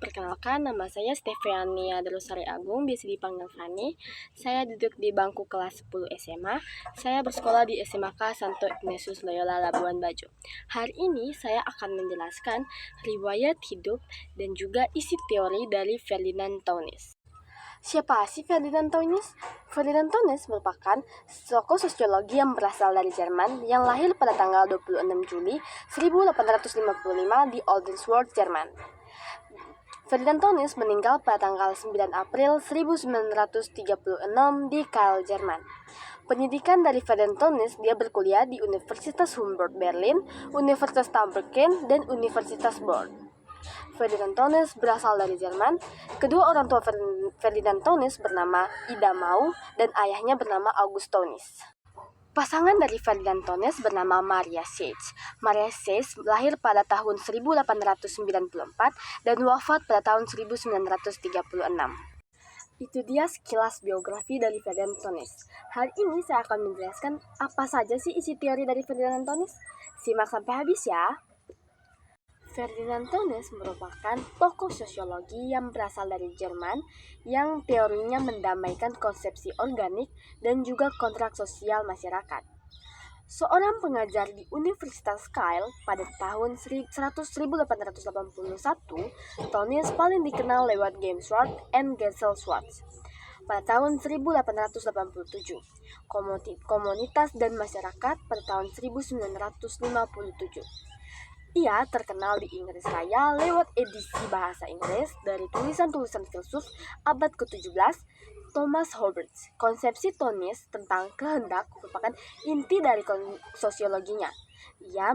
perkenalkan nama saya Stefania Darusari Agung, biasa dipanggil Fani. Saya duduk di bangku kelas 10 SMA. Saya bersekolah di SMK Santo Ignatius Loyola Labuan Bajo. Hari ini saya akan menjelaskan riwayat hidup dan juga isi teori dari Ferdinand Taunis. Siapa sih Ferdinand Taunis? Ferdinand Taunis merupakan tokoh sosiologi yang berasal dari Jerman yang lahir pada tanggal 26 Juli 1855 di Oldenburg, Jerman. Ferdinand Taunis meninggal pada tanggal 9 April 1936 di Kiel, Jerman. Pendidikan dari Ferdinand Taunis, dia berkuliah di Universitas Humboldt Berlin, Universitas Tübingen, dan Universitas Bonn. Ferdinand Taunis berasal dari Jerman. Kedua orang tua Ferdinand Taunis bernama Ida Mau dan ayahnya bernama August Taunis. Pasangan dari Ferdinand Taunis bernama Maria Seitz. Maria Seitz lahir pada tahun 1894 dan wafat pada tahun 1936. Itu dia sekilas biografi dari Ferdinand Taunis. Hari ini saya akan menjelaskan apa saja sih isi teori dari Ferdinand Taunis. Simak sampai habis ya. Ferdinand Taunis merupakan tokoh sosiologi yang berasal dari Jerman yang teorinya mendamaikan konsepsi organik dan juga kontrak sosial masyarakat. Seorang pengajar di Universitas Kiel pada tahun 1881, Taunis paling dikenal lewat Gemsworth and Gesellschaft. Pada tahun 1887, Komunitas dan Masyarakat pada tahun 1957. Ia terkenal di Inggris Raya lewat edisi bahasa Inggris dari tulisan-tulisan filsuf abad ke-17 Thomas Hobbes. Konsepsi Taunis tentang kehendak merupakan inti dari sosiologinya. Ia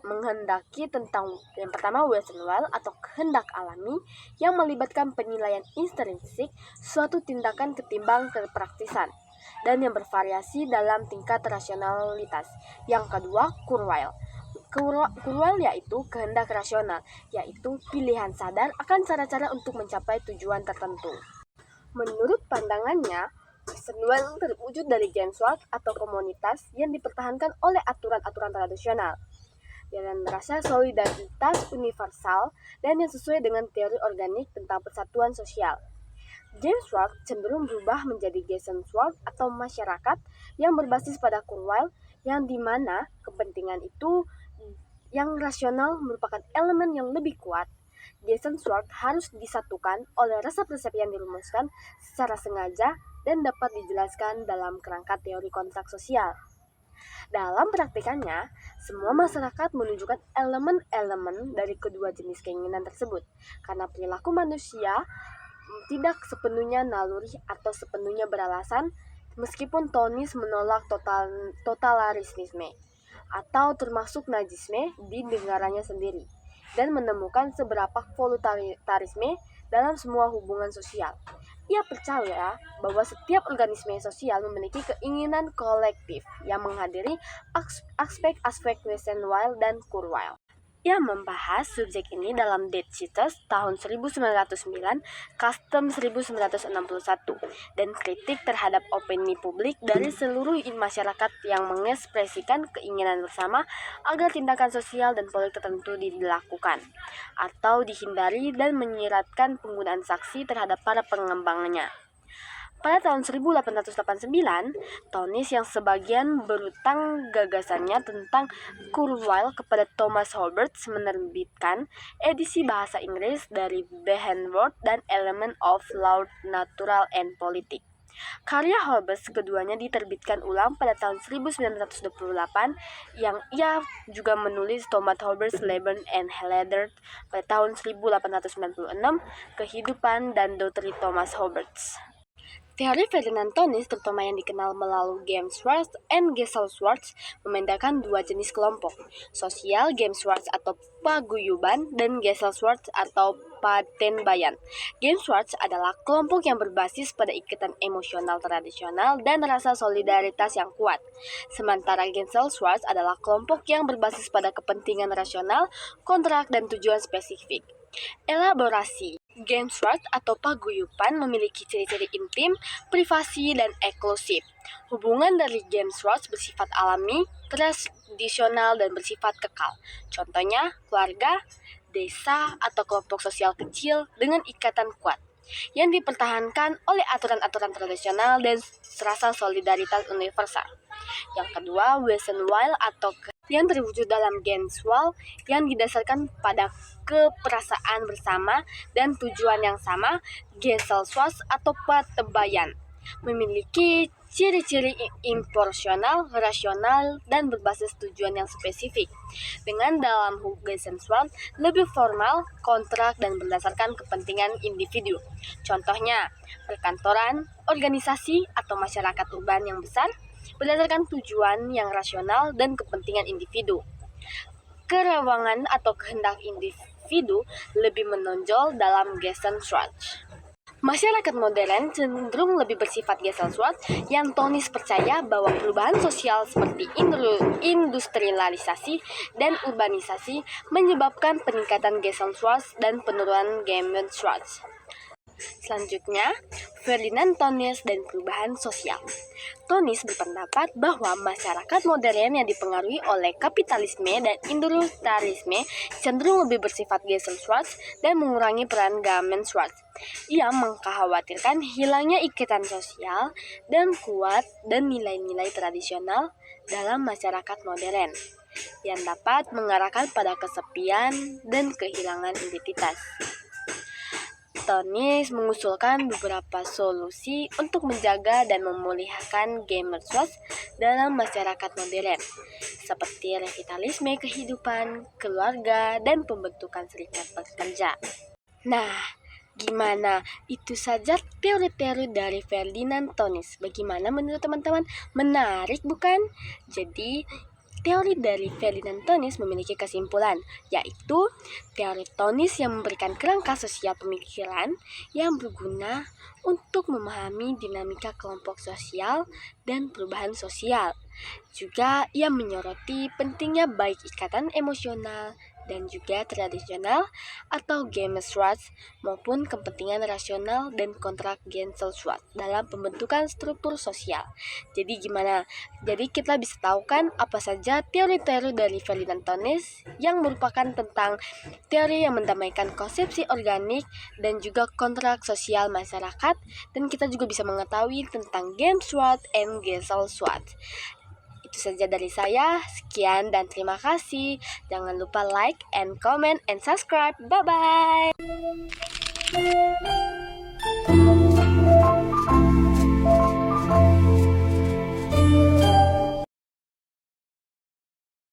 menghendaki tentang yang pertama Wesenswille atau kehendak alami yang melibatkan penilaian intrinsik suatu tindakan ketimbang kepraktisan dan yang bervariasi dalam tingkat rasionalitas. Yang kedua Kurzweil. Kurzweil yaitu kehendak rasional, yaitu pilihan sadar akan cara-cara untuk mencapai tujuan tertentu. Menurut pandangannya, Wesenswille terwujud dari Gemsworth atau komunitas yang dipertahankan oleh aturan-aturan tradisional dan rasa solidaritas universal dan yang sesuai dengan teori organik tentang persatuan sosial. Gemsworth cenderung berubah menjadi Gesellschaft atau masyarakat yang berbasis pada Kurzweil, yang dimana kepentingan itu yang rasional merupakan elemen yang lebih kuat. Gesellschaft harus disatukan oleh rasa persepsi yang dirumuskan secara sengaja dan dapat dijelaskan dalam kerangka teori kontrak sosial. Dalam praktikannya, semua masyarakat menunjukkan elemen-elemen dari kedua jenis keinginan tersebut, karena perilaku manusia tidak sepenuhnya naluri atau sepenuhnya beralasan, meskipun Taunis menolak totalitarisme atau termasuk nazisme di negaranya sendiri, dan menemukan seberapa voluntarisme dalam semua hubungan sosial. Ia percaya bahwa setiap organisme sosial memiliki keinginan kolektif yang menghadiri aspek-aspek Wesenswille dan Kurzweil. Ia membahas subjek ini dalam Dead Cities tahun 1909, Custom 1961, dan kritik terhadap opini publik dari seluruh masyarakat yang mengekspresikan keinginan bersama agar tindakan sosial dan politik tertentu dilakukan atau dihindari dan menyiratkan penggunaan saksi terhadap para pengembangnya. Pada tahun 1889, Taunis yang sebagian berutang gagasannya tentang Kurzweil kepada Thomas Hobbes menerbitkan edisi bahasa Inggris dari Behenworth dan Element of Law, Natural and Politics. Karya Hobbes keduanya diterbitkan ulang pada tahun 1928, yang ia juga menulis Thomas Hobbes Leben and Leder pada tahun 1896, Kehidupan dan Doktrin Thomas Hobbes. Teori Ferdinand Taunis, terutama yang dikenal melalui Gemsworth and Gesellschaft, membedakan dua jenis kelompok, sosial Gemsworth atau paguyuban dan Gesellschaft atau patenbayan. Gemsworth adalah kelompok yang berbasis pada ikatan emosional tradisional dan rasa solidaritas yang kuat. Sementara Gesellschaft adalah kelompok yang berbasis pada kepentingan rasional, kontrak, dan tujuan spesifik. Elaborasi. Gemsworth atau paguyuban memiliki ciri-ciri intim, privasi, dan eksklusif. Hubungan dari Gemsworth bersifat alami, tradisional, dan bersifat kekal. Contohnya, keluarga, desa atau kelompok sosial kecil dengan ikatan kuat yang dipertahankan oleh aturan-aturan tradisional dan rasa solidaritas universal. Yang kedua, Wessenwild atau yang terwujud dalam Genswald yang didasarkan pada keperasaan bersama dan tujuan yang sama. Gesellschaft atau patebayan memiliki ciri-ciri impersonal, rasional, dan berbasis tujuan yang spesifik. Dengan dalam Gesellschaft lebih formal, kontrak, dan berdasarkan kepentingan individu. Contohnya, perkantoran, organisasi, atau masyarakat urban yang besar berdasarkan tujuan yang rasional dan kepentingan individu. Kerawangan atau kehendak individu lebih menonjol dalam Gesellschaft. Masyarakat modern cenderung lebih bersifat Gesellschaft yang Tonis percaya bahwa perubahan sosial seperti industrialisasi dan urbanisasi menyebabkan peningkatan Gesellschaft dan penurunan Gemeinschaft. Selanjutnya, Ferdinand Tönnies dan perubahan sosial. Tönnies berpendapat bahwa masyarakat modern yang dipengaruhi oleh kapitalisme dan industrialisme cenderung lebih bersifat Gesellschaft dan mengurangi peran Gemeinschaft. Ia mengkhawatirkan hilangnya ikatan sosial dan kuat dan nilai-nilai tradisional dalam masyarakat modern yang dapat mengarahkan pada kesepian dan kehilangan identitas. Tönnies mengusulkan beberapa solusi untuk menjaga dan memulihkan Gemeinschaft dalam masyarakat modern, seperti revitalisme kehidupan, keluarga, dan pembentukan serikat pekerja. Nah, gimana? Itu saja teori-teori dari Ferdinand Tönnies. Bagaimana menurut teman-teman? Menarik bukan? Jadi, teori dari Ferdinand Tönnies memiliki kesimpulan, yaitu teori Tönnies yang memberikan kerangka sosial pemikiran yang berguna untuk memahami dinamika kelompok sosial dan perubahan sosial. Juga ia menyoroti pentingnya baik ikatan emosional dan juga tradisional atau Gemeinschaft maupun kepentingan rasional dan kontrak Gesellschaft dalam pembentukan struktur sosial. Jadi gimana? Jadi kita bisa tahu kan apa saja teori-teori dari Ferdinand Tönnies yang merupakan tentang teori yang mendamaikan konsepsi organik dan juga kontrak sosial masyarakat, dan kita juga bisa mengetahui tentang Gemeinschaft and Gesellschaft. Itu saja dari saya. Sekian dan terima kasih. Jangan lupa like and comment and subscribe. Bye-bye.